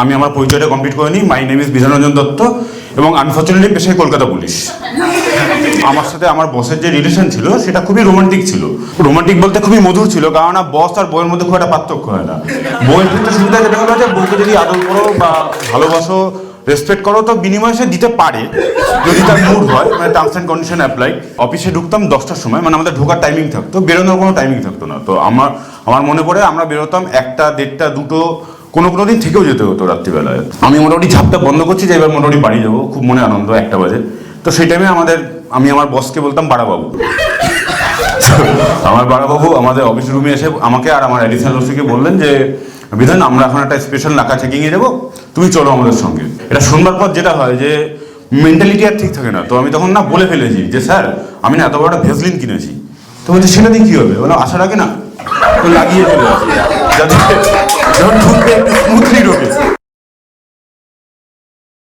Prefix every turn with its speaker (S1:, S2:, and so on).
S1: আমি আমার পরিচয়টা কমপ্লিট করে নিই। মাই নেম ইজ বিধানরঞ্জন দত্ত এবং আনফর্চুনেটলি পেশায় কলকাতা পুলিশ। আমার সাথে আমার বসের যে রিলেশন ছিল সেটা খুবই রোমান্টিক ছিল। রোমান্টিক বলতে খুবই মধুর ছিল, কারণ বস আর বউয়ের মধ্যে খুব একটা পার্থক্য হয় না। বউয়ের ক্ষেত্রে সুবিধা যেটা হলো যে বউকে যদি আদর করো বা ভালোবাসো, রেসপেক্ট করো, তো বিনিময়ে সে দিতে পারে যদি তার মুড হয়, মানে টার্মস অ্যান্ড কন্ডিশন অ্যাপ্লাই। অফিসে ঢুকতাম 10টার সময়, মানে আমাদের ঢোকার টাইমিং থাকতো, বেরোনোর কোনো টাইমিং থাকতো না। তো আমার মনে পড়ে আমরা বেরোতাম 1টা, 1:30, 2টো, কোনো দিন থেকেও যেতে হতো রাত্রিবেলায়। আমি মোটামুটি ঝাপটা বন্ধ করছি যে এবার মোটামুটি বাড়ি যাবো, খুব মনে আনন্দ, 1টা বাজে। তো সেই টাইমে আমি আমার বসকে বলতাম বাড়াবাবু। আমার বাড়াবাবু আমাদের অফিস রুমে এসে আমাকে আর আমার অ্যাডিশনাল ওসিকে বললেন যে বিধান, আমরা এখন একটা স্পেশাল নাকা চেকিংয়ে যাবো, তুমি চলো আমাদের সঙ্গে। এটা শুনবার পর যেটা হয় যে মেন্টালিটি আর ঠিক থাকে না। তো আমি তখন বলে ফেলেছি যে স্যার, আমি না এত বড় একটা ভেসলিন কিনেছি। তো বলছে সেটা দিয়ে কী হবে? বলো আসার আগে না তো লাগিয়ে চলে আসি, যাতে যখন ঢুকবে একটু স্মুথলি ঢোকে।